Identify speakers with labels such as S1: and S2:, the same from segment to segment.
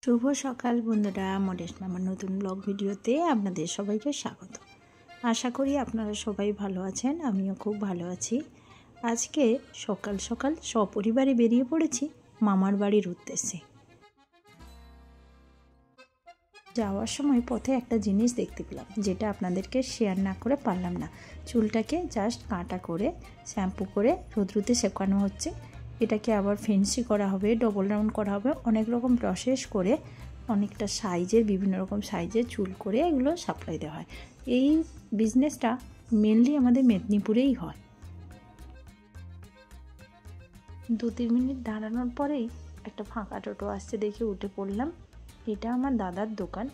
S1: শুভ সকাল বন্ধুরা, মডেস্ট মামার নতুন ব্লগ ভিডিওতে আপনাদের সবাইকে স্বাগত। আশা করি আপনারা সবাই ভালো আছেন, আমিও খুব ভালো আছি। আজকে সকাল সকাল সপরিবারে বেরিয়ে পড়েছি মামার বাড়ির উদ্দেশ্যে। যাওয়ার সময় পথে একটা জিনিস দেখতে পেলাম, যেটা আপনাদেরকে শেয়ার না করে পারলাম না। চুলটাকে জাস্ট কাঁটা করে শ্যাম্পু করে রোদ্রুতে সেকানো হচ্ছে। এটাকে আবার ফেন্সি করা হবে, ডবল রাউন্ড করা হবে, অনেক রকম প্রসেস করে অনেকটা সাইজের, বিভিন্ন রকম সাইজের চুল করে এগুলো সাপ্লাই দেওয়া হয়। এই বিজনেসটা মেনলি আমাদের মেদিনীপুরেই হয়। 2-3 মিনিট দাঁড়ানোর পরেই একটা ফাঁকা টোটো আসছে দেখে উঠে পড়লাম। এটা আমার দাদার দোকান,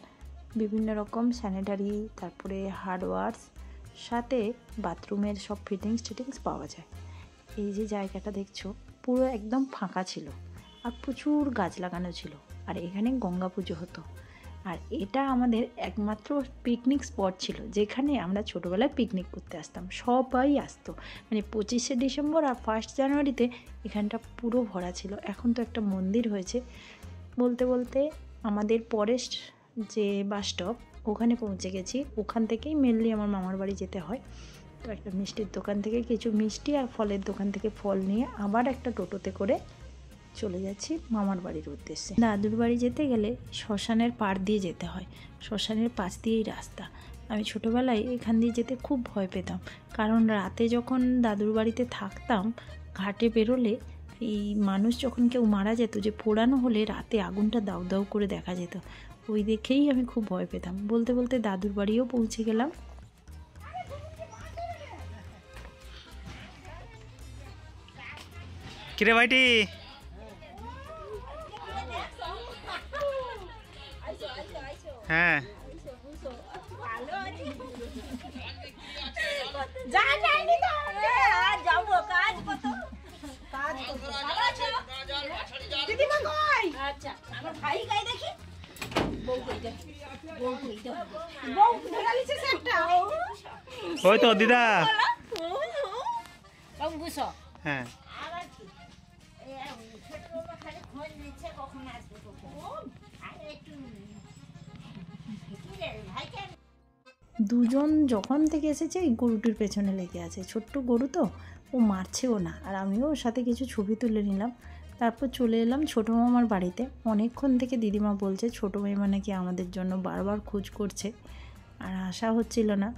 S1: বিভিন্ন রকম স্যানিটারি, তারপরে হার্ডওয়্যারস, সাথে বাথরুমের সব ফিটিংস পাওয়া যায়। এই যে জায়গাটা দেখছো পুরো একদম ফাঁকা ছিল, আর প্রচুর গাছ লাগানো ছিল, আর এখানে গঙ্গা পুজো হতো। আর এটা আমাদের একমাত্র পিকনিক স্পট ছিল, যেখানে আমরা ছোটোবেলায় পিকনিক করতে আসতাম, সবাই আসতো। মানে 25শে ডিসেম্বর আর 1 জানুয়ারিতে এখানটা পুরো ভরা ছিল। এখন তো একটা মন্দির হয়েছে। বলতে বলতে আমাদের পরের যে বাস স্টপ, ওখানে পৌঁছে গেছি। ওখান থেকেই মেনলি আমার মামার বাড়ি যেতে হয়। তো একটা মিষ্টির দোকান থেকে কিছু মিষ্টি আর ফলের দোকান থেকে ফল নিয়ে আবার একটা টোটোতে করে চলে যাচ্ছি মামার বাড়ির উদ্দেশ্যে। দাদুর বাড়ি যেতে গেলে শ্মশানের পাড় দিয়ে যেতে হয়, শ্মশানের পাশ দিয়েই রাস্তা। আমি ছোটোবেলায় এখান দিয়ে যেতে খুব ভয় পেতাম, কারণ রাতে যখন দাদুর বাড়িতে থাকতাম, ঘাটে বেরোলে এই মানুষ যখন কেউ মারা যেত, যে পোড়ানো হলে রাতে আগুনটা দাউ দাউ করে দেখা যেত, ওই দেখেই আমি খুব ভয় পেতাম। বলতে বলতে দাদুর বাড়িও পৌঁছে গেলাম।
S2: কিরে ভাইটি, হ্যাঁ ওই তো দিদা, হ্যাঁ
S1: দুজন যখন থেকে এসেছে এই গরুটির পেছনে লেগে আছে। ছোট্ট গরু তো, ও মারছেও না, আর আমিও ওর সাথে কিছু ছবি তুলে নিলাম। তারপর চলে এলাম ছোটো মামার বাড়িতে। অনেকক্ষণ থেকে দিদিমা বলছে ছোটো মাইমা নাকি আমাদের জন্য বারবার খোঁজ করছে, আর আশা হচ্ছিল না।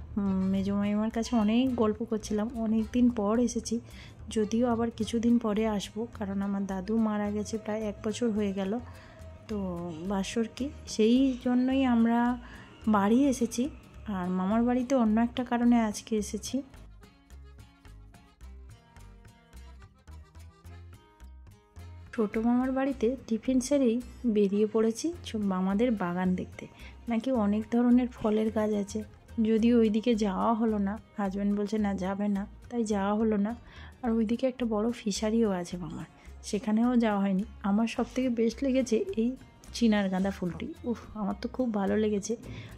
S1: মেজো মাইমার কাছে অনেক গল্প করছিলাম, অনেক দিন পর এসেছি, যদিও আবার কিছুদিন পরে আসবো, কারণ আমার দাদু মারা গেছে প্রায় 1 বছর হয়ে গেল। তো বাসর কি, সেই জন্যই আমরা বাড়ি এসেছি। আর মামার বাড়িতে অন্য একটা কারণে আজকে এসেছি। ছোটো মামার বাড়িতে টিফিন সেরেই বেরিয়ে পড়েছি মামাদের বাগান দেখতে। নাকি অনেক ধরনের ফলের গাছ আছে, যদিও ওইদিকে যাওয়া হলো না। হাজব্যান্ড বলছে না যাবে না, তাই যাওয়া হলো না। আর ওইদিকে একটা বড় ফিশারিও আছে মামার, সেখানেও যাওয়া হয়নি। আমার সবথেকে বেস্ট লেগেছে এই চিনার গাঁদা ফুলটি। আমার তো খুব ভালো লেগেছে।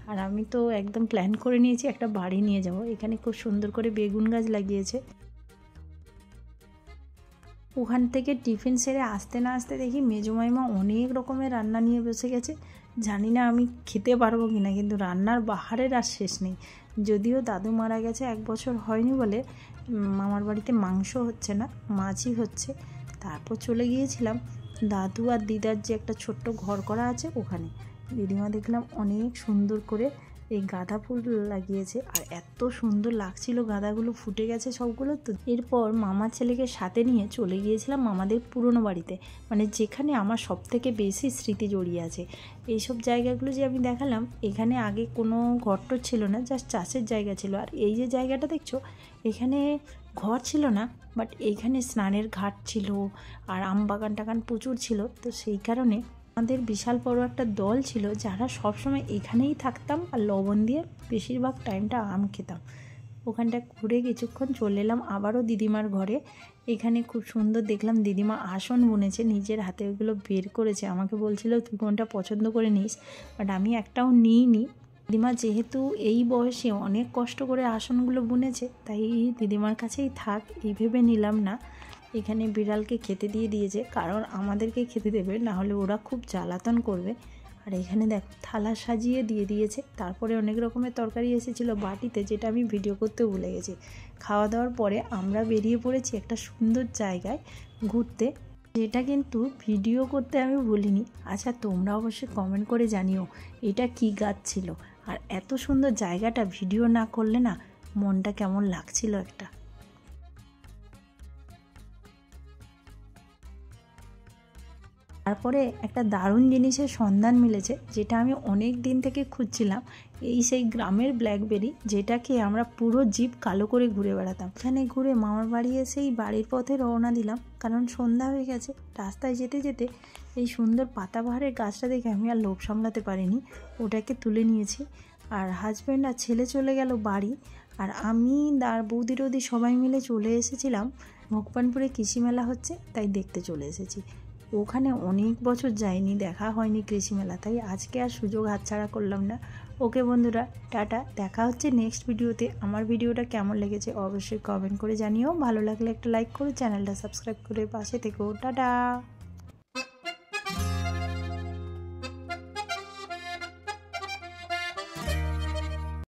S1: আর আমি তো একদম প্ল্যান করে নিয়েছি একটা বাড়ি নিয়ে যাব। এখানে খুব সুন্দর করে বেগুন গাছ লাগিয়েছে। ওখান থেকে টিফিন সেরে আসতে না আসতে দেখি মেজো মাইমা অনেক রকমের রান্না নিয়ে বসে গেছে। জানি না আমি খেতে পারবো কি না, কিন্তু রান্নার বাহারের আর শেষ নেই। যদিও দাদু মারা গেছে 1 বছর হয়নি বলে মামার বাড়িতে মাংস হচ্ছে না, মাছই হচ্ছে। তারপর চলে গিয়েছিলাম দাদু আর দিদার যে একটা ছোট্ট ঘর করা আছে ওখানে। দিদিমা দেখলাম অনেক সুন্দর করে এই গাঁদা ফুল লাগিয়েছে, আর এত সুন্দর লাগছিল, গাঁদাগুলো ফুটে গেছে সবগুলো। তো এরপর মামার ছেলেকে সাথে নিয়ে চলে গিয়েছিলাম মামাদের পুরনো বাড়িতে, মানে যেখানে আমার সবথেকে বেশি স্মৃতি জড়িয়ে আছে। এইসব জায়গাগুলো যে আমি দেখালাম, এখানে আগে কোনো ঘরটর ছিল না, জাস্ট চাষের জায়গা ছিল। আর এই যে জায়গাটা দেখছো, এখানে ঘর ছিল না, বাট এইখানে স্নানের ঘাট ছিল, আর আম বাগান টাগান প্রচুর ছিল। তো সেই কারণে আমাদের বিশাল বড় একটা দল ছিল, যারা সবসময় এখানেই থাকতাম, আর লবণ দিয়ে বেশিরভাগ টাইমটা আম খেতাম। ওখানটা ঘুরে কিছুক্ষণ চলে এলাম আবারও দিদিমার ঘরে। এখানে খুব সুন্দর দেখলাম দিদিমা আসন বুনেছে, নিজের হাতে ওইগুলো বের করেছে। আমাকে বলছিল তুই কোনটা পছন্দ করে নিস, বাট আমি একটাও নিইনি। দিদিমা যেহেতু এই বয়সে অনেক কষ্ট করে আসনগুলো বুনেছে, তাই দিদিমার কাছেই থাক এই ভেবে নিলাম না। এখানে বিড়ালকে খেতে দিয়েছে, কারণ আমাদেরকে খেতে দেবে না হলে ওরা খুব জ্বালাতন করবে। আর এখানে দেখো থালা সাজিয়ে দিয়ে দিয়েছে। তারপরে অনেক রকমের তরকারি এসেছিলো বাটিতে, যেটা আমি ভিডিও করতে ভুলে গেছি। খাওয়া দাওয়ার পরে আমরা বেরিয়ে পড়েছি একটা সুন্দর জায়গায় ঘুরতে, যেটা কিন্তু ভিডিও করতে আমি ভুলিনি। আচ্ছা, তোমরা অবশ্যই কমেন্ট করে জানিও এটা কি গাছ ছিল, আর এত সুন্দর জায়গাটা ভিডিও না করলে না মনটা কেমন লাগছিল একটা। তারপরে একটা দারুণ জিনিসের সন্ধান মিলেছে, যেটা আমি অনেক দিন থেকে খুঁজছিলাম। এই সেই গ্রামের ব্ল্যাকবেরি, যেটাকে আমরা পুরো জিভ কালো করে ঘুরে বেড়াতাম। এখানে ঘুরে মামার বাড়ি এসেই বাড়ির পথে রওনা দিলাম, কারণ সন্ধ্যা হয়ে গেছে। রাস্তায় যেতে যেতে এই সুন্দর পাতাবাহারের গাছটা দেখে আমি আর লোভ সামলাতে পারিনি, ওটাকে তুলে নিয়েছি। আর হাজব্যান্ড আর ছেলে চলে গেল বাড়ি, আর আমি আর বৌদি রৌদি সবাই মিলে চলে এসেছিলাম ভগবানপুরে কৃষি মেলা হচ্ছে, তাই দেখতে চলে এসেছি। ওখানে অনেক বছর যায়নি, দেখা হয়নি কৃষি মেলা, তাই আজকে আর সুযোগ হাতছাড়া করলাম না। ওকে বন্ধুরা, টাটা, দেখা হচ্ছে নেক্সট ভিডিওতে। আমার ভিডিওটা কেমন লেগেছে অবশ্যই কমেন্ট করে জানিও। ভালো লাগলে একটা লাইক করো, চ্যানেলটা সাবস্ক্রাইব করে পাশে থেকো। টাটা।